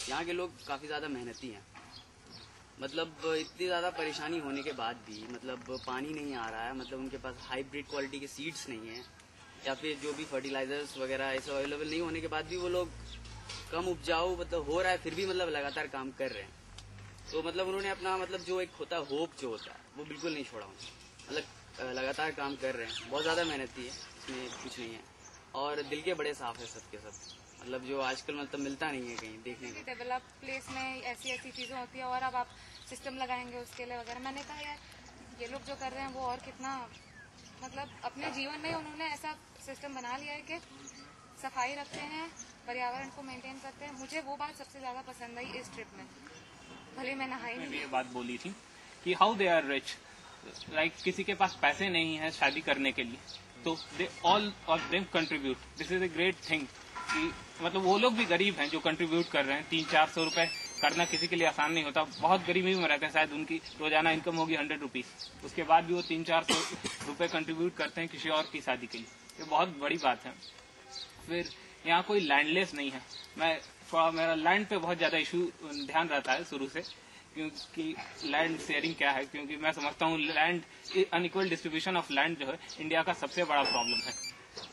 यहाँ के लोग काफ़ी ज़्यादा मेहनती हैं। मतलब इतनी ज़्यादा परेशानी होने के बाद भी मतलब पानी नहीं आ रहा है, मतलब उनके पास हाइब्रिड क्वालिटी के सीड्स नहीं हैं, या फिर जो भी फर्टिलाइजर्स वगैरह ऐसे अवेलेबल नहीं होने के बाद भी वो लोग कम उपजाऊ मतलब हो रहा है, फिर भी मतलब लगातार काम कर रहे हैं। तो मतलब उन्होंने अपना मतलब जो एक होता है होप जो होता है वो बिल्कुल नहीं छोड़ा उन्होंने, मतलब लगातार काम कर रहे हैं। बहुत ज़्यादा मेहनती है, इसमें कुछ नहीं है, और दिल के बड़े साफ है सबके सब, मतलब जो आजकल मतलब मिलता नहीं है कहीं देखने को। डेवलप प्लेस में ऐसी ऐसी चीज़ें होती है और अब आप सिस्टम लगाएंगे उसके लिए वगैरह। मैंने कहा यार ये लोग जो कर रहे हैं वो और कितना मतलब अपने जीवन में उन्होंने ऐसा सिस्टम बना लिया है कि सफाई रखते हैं, पर्यावरण को मेंटेन करते हैं। मुझे वो बात सबसे ज़्यादा पसंद आई इस ट्रिप में, भले मैं नहाई नहीं। ये बात बोली थी कि how they are rich, like किसी के पास पैसे नहीं है शादी करने के लिए, तो they all of them contribute. This is a great thing कि मतलब वो लोग भी गरीब हैं जो कंट्रीब्यूट कर रहे हैं। 300-400 रुपए करना किसी के लिए आसान नहीं होता, बहुत गरीबी में रहते हैं, शायद उनकी रोजाना इनकम होगी 100 रुपीज, उसके बाद भी वो 300-400 रुपए कंट्रीब्यूट करते हैं किसी और की शादी के लिए। ये बहुत बड़ी बात है। फिर यहाँ कोई लैंडलेस नहीं है। मैं थोड़ा मेरा लैंड पे बहुत ज्यादा इशू ध्यान रहता है शुरू से, क्योंकि लैंड शेयरिंग क्या है, क्योंकि मैं समझता हूँ land unequal distribution of land जो है इंडिया का सबसे बड़ा प्रॉब्लम है।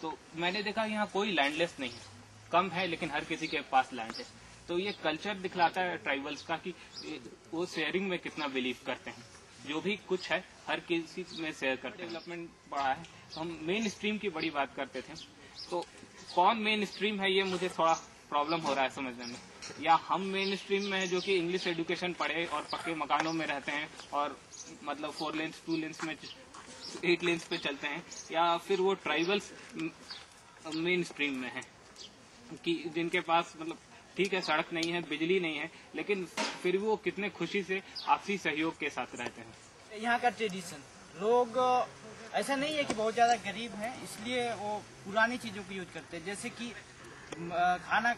तो मैंने देखा यहाँ कोई लैंडलेस नहीं है, कम है लेकिन हर किसी के पास लैंड है। तो ये कल्चर दिखलाता है ट्राइबल्स का कि वो शेयरिंग में कितना बिलीव करते हैं, जो भी कुछ है हर किसी में शेयर करते हैं। डेवलपमेंट बढ़ा है, तो हम मेन स्ट्रीम की बड़ी बात करते थे, तो कौन मेन स्ट्रीम है ये मुझे थोड़ा प्रॉब्लम हो रहा है समझने में। या हम मेन स्ट्रीम में है जो कि इंग्लिश एजुकेशन पढ़े और पक्के मकानों में रहते हैं और मतलब 4 लेन्स 2 लेन्स में 8 लेन्स पे चलते हैं, या फिर वो ट्राइबल्स मेन स्ट्रीम में है कि जिनके पास मतलब ठीक है सड़क नहीं है, बिजली नहीं है, लेकिन फिर भी वो कितने खुशी से आपसी सहयोग के साथ रहते हैं। यहाँ का ट्रेडिशन लोग ऐसा नहीं है कि बहुत ज्यादा गरीब हैं इसलिए वो पुरानी चीजों को यूज करते हैं, जैसे कि खाना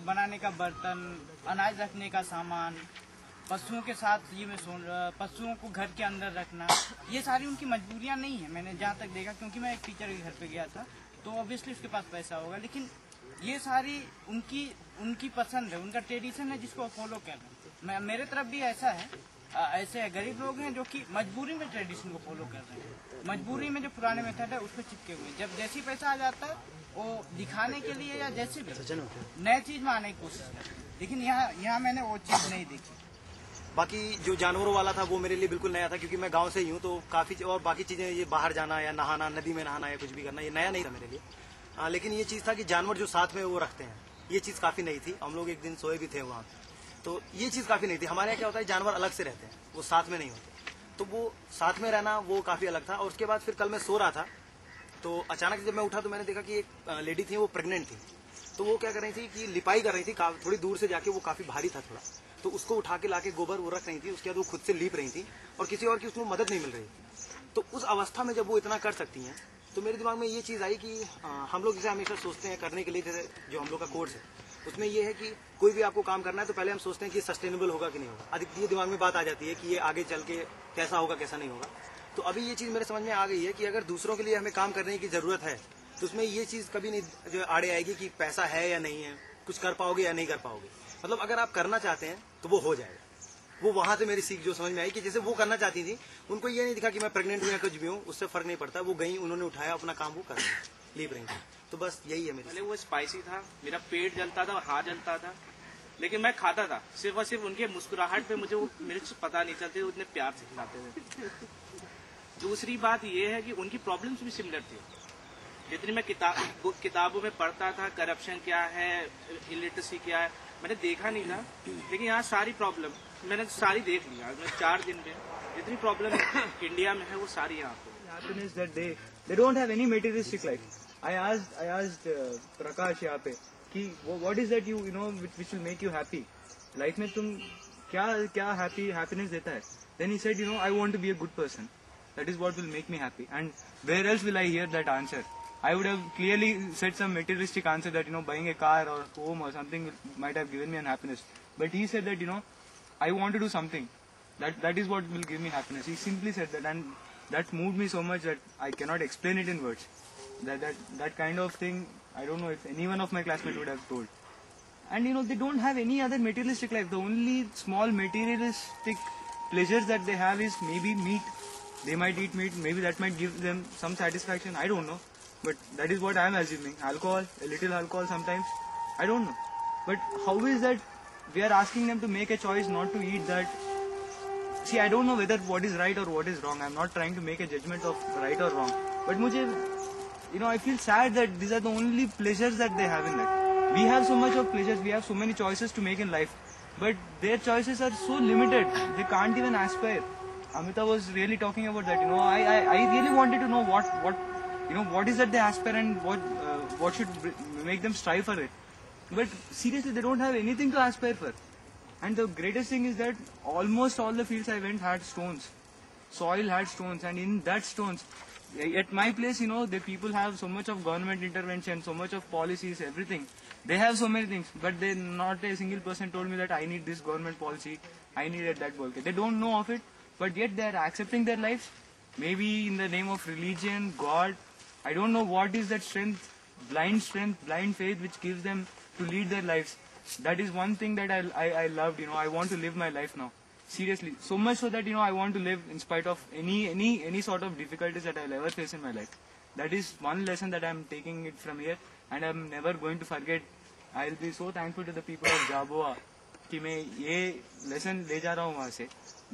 बनाने का बर्तन, अनाज रखने का सामान, पशुओं के साथ ये में पशुओं को घर के अंदर रखना, ये सारी उनकी मजबूरियां नहीं है। मैंने जहाँ तक देखा, क्योंकि मैं एक टीचर के घर पे गया था, तो ऑब्वियसली उसके पास पैसा होगा, लेकिन ये सारी उनकी पसंद है, उनका ट्रेडिशन है जिसको फॉलो कर रहे हैं। मेरे तरफ भी ऐसा है, ऐसे गरीब लोग हैं जो कि मजबूरी में ट्रेडिशन को फॉलो कर रहे हैं, मजबूरी में जो पुराने मेथड है उस पर चिपके हुए। जब जैसी पैसा आ जाता है वो दिखाने के लिए या जैसे भी नए चीज में आने की कोशिश करते हैं, लेकिन यहाँ मैंने वो चीज नहीं देखी। बाकी जो जानवरों वाला था वो मेरे लिए बिल्कुल नया था, क्योंकि मैं गांव से ही हूँ, तो काफी और बाकी चीजें ये बाहर जाना या नहाना, नदी में नहाना या कुछ भी करना, ये नया नहीं था मेरे लिए। लेकिन ये चीज था कि जानवर जो साथ में वो रखते हैं, ये चीज काफी नई थी। हम लोग एक दिन सोए भी थे वहाँ, तो ये चीज काफी नई थी। हमारे यहाँ क्या होता है, जानवर अलग से रहते हैं, वो साथ में नहीं होते, तो वो साथ में रहना वो काफी अलग था। और उसके बाद फिर कल मैं सो रहा था, तो अचानक जब मैं उठा तो मैंने देखा कि एक लेडी थी, वो प्रेग्नेंट थी। तो वो क्या कर रही थी कि लिपाई कर रही थी, थोड़ी दूर से जाके, वो काफी भारी था थोड़ा, तो उसको उठा के लाके गोबर वो रख रही थी। उसके बाद वो खुद से लीप रही थी और किसी और की उसमें मदद नहीं मिल रही थी। तो उस अवस्था में जब वो इतना कर सकती हैं, तो मेरे दिमाग में ये चीज आई कि हम लोग इसे हमेशा सोचते हैं करने के लिए, जैसे जो हम लोग का कोर्स है उसमें ये है कि कोई भी आपको काम करना है तो पहले हम सोचते हैं कि सस्टेनेबल होगा कि नहीं होगा। अधिक ये दिमाग में बात आ जाती है कि ये आगे चल के कैसा होगा कैसा नहीं होगा। तो अभी ये चीज मेरे समझ में आ गई है कि अगर दूसरों के लिए हमें काम करने की जरूरत है तो उसमें ये चीज कभी नहीं जो आड़े आएगी कि पैसा है या नहीं है, कुछ कर पाओगे या नहीं कर पाओगे। मतलब अगर आप करना चाहते हैं तो वो हो जाएगा। वो वहां से मेरी सीख जो समझ में आई कि जैसे वो करना चाहती थी, उनको ये नहीं दिखा कि मैं प्रेग्नेंट हूँ या कुछ भी हूँ, उससे फर्क नहीं पड़ता। वो गई, उन्होंने उठाया, अपना काम वो कर लीप रही थी। तो बस यही है मेरी। पहले वो स्पाइसी था, मेरा पेट जलता था, हाथ जलता था, लेकिन मैं खाता था सिर्फ और सिर्फ उनके मुस्कुराहट पे मुझे वो मिर्च पता नहीं चलती, उतने प्यार से खिलाते थे। दूसरी बात ये है कि उनकी प्रॉब्लम्स भी सिमिलर थी। जितनी मैं किताबों में पढ़ता था, करप्शन क्या है, इलिटरेसी क्या है, मैंने देखा नहीं था, लेकिन यहाँ सारी प्रॉब्लम मैंने सारी देख लिया। मैं 4 दिन में जितनी प्रॉब्लम इंडिया में है वो सारी यहाँ पे। Happiness that they don't have any materialistic life. I asked Prakash यहाँ पे कि what is that you know which will make you happy? Life में तुम क्या happiness देता है? Then he said, you know, I want to be a good person. That is what will make me happy. And where else will I hear that answer? I would have clearly said some materialistic answer that, you know, buying a car or home or something might have given me an happiness. But he said that, you know, I want to do something. That is what will give me happiness. He simply said that, and that moved me so much that I cannot explain it in words. That kind of thing, I don't know if any one of my classmates would have told. and they don't have any other materialistic life. The only small materialistic pleasures that they have is maybe meat. They might eat meat, maybe that might give them some satisfaction, I don't know, but that is what I am assuming. Alcohol, a little alcohol sometimes, I don't know. But how is that we are asking them to make a choice not to eat that? See, I don't know whether what is right or what is wrong. I am not trying to make a judgment of right or wrong, but I feel sad that these are the only pleasures that they have in life. We have so much of pleasures, we have so many choices to make in life, but their choices are so limited, they can't even aspire. Amita was really talking about that. I really wanted to know what is that they aspire and what should make them strive for it. But seriously, they don't have anything to aspire for. And the greatest thing is that almost all the fields I went had stones. Soil had stones, and in that stones, at my place, the people have so much of government intervention, so much of policies, everything. They have so many things, but not a single person told me that I need this government policy, I needed that policy. They don't know of it. But yet they are accepting their lives, maybe in the name of religion, God. I don't know what is that strength, blind faith which gives them to lead their lives. That is one thing that I loved. I want to live my life now. Seriously, so much so that I want to live in spite of any sort of difficulties that I'll ever face in my life. That is one lesson that I'm taking it from here, and I'm never going to forget. I'll be so thankful to the people of Jaboa कि मैं ये lesson ले जा रहा हूँ वहाँ से.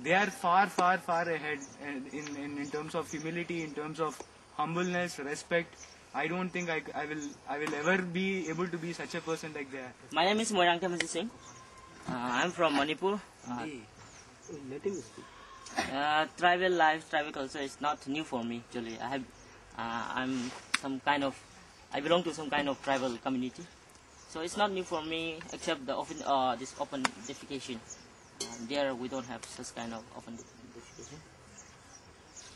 They are far ahead in terms of humility, in terms of humbleness, respect. I don't think I will ever be able to be such a person like they are. My name is Moirang Tamasi Singh. I'm from Manipur. Tribal life, tribal culture is not new for me. Actually, I belong to some kind of tribal community, so it's not new for me except this open defecation. There we don't have such kind of open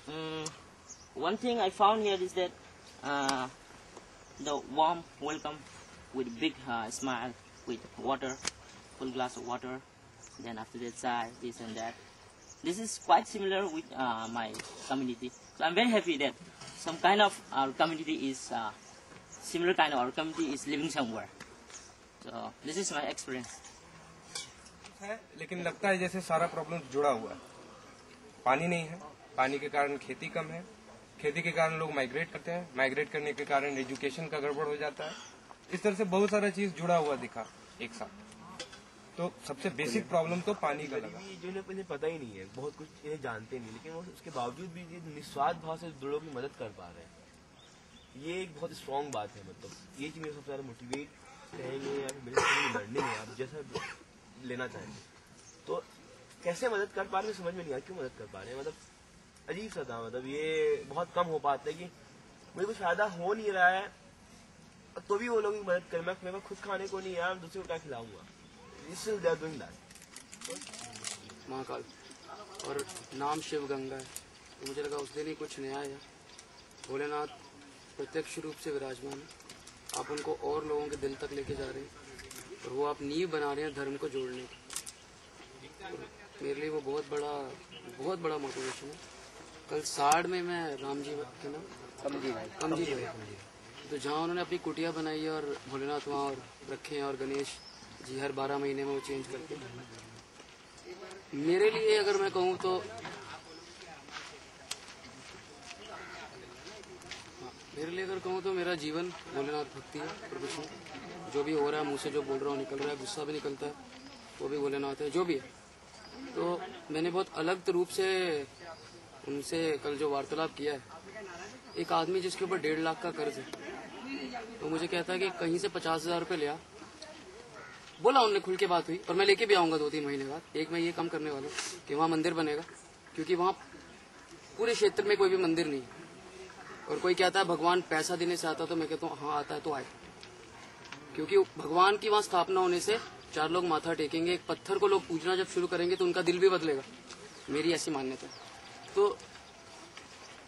defecation. One thing I found here is that the warm welcome with big smile, with water, full glass of water, then after that chai, this and that. This is quite similar with my community. So I'm very happy that some kind of our community is similar kind of our community is living somewhere. So this is my experience. है, लेकिन लगता है जैसे सारा problem जुड़ा हुआ है. पानी नहीं है, पानी के कारण खेती कम है, खेती के कारण लोग माइग्रेट करते हैं, माइग्रेट करने के कारण एजुकेशन का गड़बड़ हो जाता है. इस तरह से बहुत सारा चीज जुड़ा हुआ दिखा एक साथ. तो सबसे बेसिक प्रॉब्लम तो पानी का लगा. जो इन्हें पता ही नहीं है, बहुत कुछ इन्हें जानते नहीं, लेकिन वो उसके बावजूद भी निस्वार्थ भाव से लोगों की मदद कर पा रहे हैं. ये एक बहुत स्ट्रांग बात है. मतलब ये चीज मेरे सबसे ज्यादा मोटिवेट करेंगे या फिर मेरे लड़ने में आप जैसा लेना चाहेंगे. तो कैसे मदद कर पा रहे हैं समझ में नहीं आया. क्यों मदद कर पा रहे हैं, मतलब अजीब सा था. मतलब ये बहुत कम हो पाता है कि मुझे कुछ फायदा हो नहीं रहा है तो भी वो लोग मदद करें. मैं खुद खाने को नहीं यार, दूसरे को क्या खिलाऊंगा. महाकाल और नाम शिव गंगा है, तो मुझे लगा उस दिन ही कुछ नया है. भोलेनाथ प्रत्यक्ष रूप से विराजमान है. आप उनको और लोगों के दिल तक लेके जा रहे हैं और वो आप नींव बना रहे हैं धर्म को जोड़ने की. मेरे लिए वो बहुत बड़ा मोटिवेशन है. कल साड़ में मैं राम जी के नाम कमजी भाई तो जहाँ उन्होंने अपनी कुटिया बनाई है और भोलेनाथ वहाँ और रखे हैं और गणेश जी हर 12 महीने में वो चेंज करके. मेरे लिए अगर मैं कहूँ तो मेरा जीवन भोलेनाथ भक्ति है और कुछ नहीं. जो भी हो रहा है मुँह से जो बोल रहा हूँ निकल रहा है, गुस्सा भी निकलता है वो भी भोलेनाथ है. जो भी है तो मैंने बहुत अलग रूप से उनसे कल जो वार्तालाप किया है. एक आदमी जिसके ऊपर 1.5 लाख का कर्ज है तो मुझे कहता है कि कहीं से 50,000 रुपये लिया. बोला उनने, खुल के बात हुई और मैं लेके भी आऊंगा 2-3 महीने बाद. एक मैं ये काम करने वाला हूँ कि वहाँ मंदिर बनेगा, क्योंकि वहाँ पूरे क्षेत्र में कोई भी मंदिर नहीं है. और कोई कहता है भगवान पैसा देने से आता, तो मैं कहता हूँ हाँ आता है तो आए, क्योंकि भगवान की वहाँ स्थापना होने से 4 लोग माथा टेकेंगे. एक पत्थर को लोग पूजना जब शुरू करेंगे तो उनका दिल भी बदलेगा. मेरी ऐसी मान्यता है. तो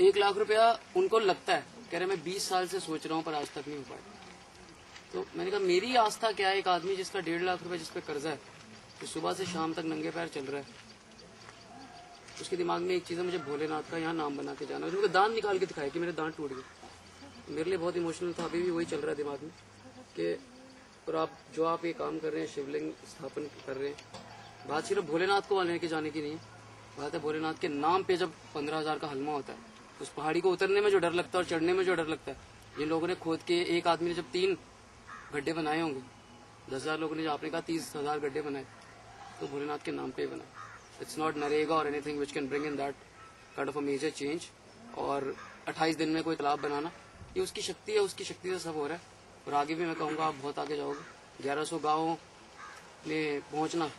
1 लाख रुपया उनको लगता है, कह रहे मैं 20 साल से सोच रहा हूँ पर आज तक नहीं हो पाया. तो मैंने कहा मेरी आस्था क्या है. एक आदमी जिसका 1.5 लाख रुपया जिस पे कर्जा है, तो सुबह से शाम तक नंगे पैर चल रहा है, उसके दिमाग में एक चीज है, मुझे भोलेनाथ का यहाँ नाम बना के जाना. मुझे दांत निकाल के दिखाया कि मेरे दांत टूट गए. मेरे लिए बहुत इमोशनल था. अभी भी वही चल रहा है दिमाग में कि और आप ये काम कर रहे हैं, शिवलिंग स्थापन कर रहे हैं, बात सिर्फ भोलेनाथ को लेके जाने की नहीं है, बात है भोलेनाथ के नाम पे जब 15,000 का हलमा होता है, उस पहाड़ी को उतरने में जो डर लगता है और चढ़ने में जो डर लगता है, जिन लोगों ने खोद के, एक आदमी ने जब 3 गड्ढे बनाए होंगे, 10,000 लोगों ने, जो आपने कहा 30,000 गड्ढे बनाए, तो भोलेनाथ के नाम पे बना। इट्स नॉट नरेगा और anything which can bring in that kind of a major change. और 28 दिन में कोई तालाब बनाना, ये उसकी शक्ति है, उसकी शक्ति से सब हो रहा है। और आगे भी मैं कहूँगा आप बहुत आगे जाओगे। 1100 गाँव में पहुँचना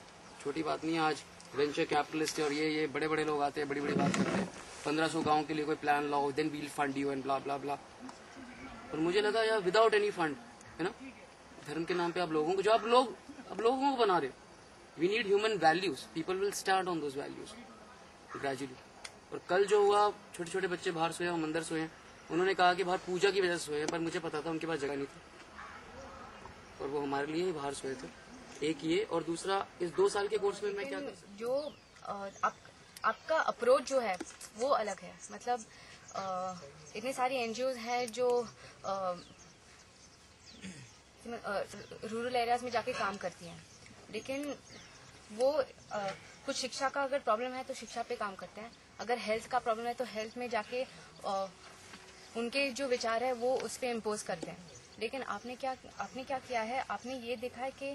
छोटी बात नहीं है। आज वेंचर कैपिटलिस्ट और ये बड़े बड़े लोग आते हैं, बड़ी बड़ी बात करते हैं, 1500 गाँव के लिए कोई प्लान लाओ, then we'll fund you and blah blah blah. और मुझे लगा यार विदाउट एनी फंड, है ना, धर्म के नाम पे आप लोगों को, जो आप लोगों को बना रहे हो, we need human values, people will stand on those values gradually. और कल जो हुआ, छोटे छोटे बच्चे बाहर सोए और मंदिर सोए, उन्होंने कहा कि बाहर पूजा की वजह से सोए, पर मुझे पता था उनके पास जगह नहीं थी और वो हमारे लिए ही बाहर सोए थे। एक ये, और दूसरा इस 2 साल के कोर्स में मैं क्या कर सकता, जो आपका अप्रोच जो है वो अलग है। मतलब इतने सारी एनजीओज हैं जो रूरल एरियाज में जाके काम करती हैं, लेकिन वो कुछ शिक्षा का अगर प्रॉब्लम है तो शिक्षा पे काम करते हैं, अगर हेल्थ का प्रॉब्लम है तो हेल्थ में जाके उनके जो विचार है वो उस पर इम्पोज करते हैं। लेकिन आपने क्या किया है, आपने ये देखा है कि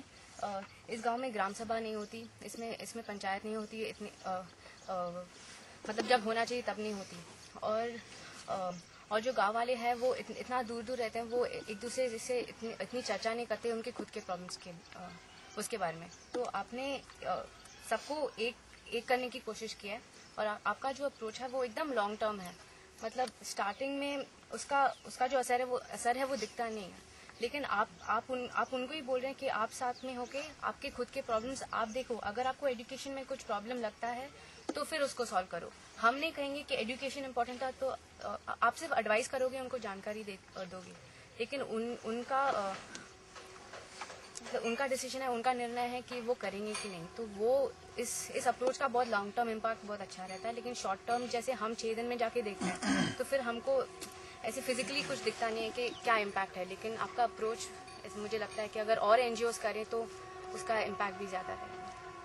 इस गांव में ग्राम सभा नहीं होती, इसमें पंचायत नहीं होती, इतनी मतलब जब होना चाहिए तब नहीं होती। और जो गांव वाले हैं वो इतना दूर दूर रहते हैं, वो एक दूसरे से इतनी चर्चा नहीं करते उनके खुद के प्रॉब्लम्स के उसके बारे में। तो आपने सबको एक करने की कोशिश की है, और आपका जो अप्रोच है वो एकदम लॉन्ग टर्म है। मतलब स्टार्टिंग में उसका जो असर है वो दिखता नहीं है, लेकिन आप उनको ही बोल रहे हैं कि आप साथ में होके आपके खुद के प्रॉब्लम्स आप देखो। अगर आपको एजुकेशन में कुछ प्रॉब्लम लगता है तो फिर उसको सॉल्व करो। हम नहीं कहेंगे कि एजुकेशन इम्पोर्टेंट था तो आप सिर्फ एडवाइस करोगे, उनको जानकारी दोगे, लेकिन उनका डिसीजन है, उनका निर्णय है कि वो करेंगे कि नहीं। तो वो इस अप्रोच का बहुत लॉन्ग टर्म इम्पैक्ट बहुत अच्छा रहता है, लेकिन शॉर्ट टर्म जैसे हम 6 दिन में जाके देखते हैं तो फिर हमको ऐसे फिजिकली कुछ दिखता नहीं है कि क्या इम्पैक्ट है। लेकिन आपका अप्रोच मुझे लगता है कि अगर और एनजीओज करें तो उसका इम्पैक्ट भी ज़्यादा है।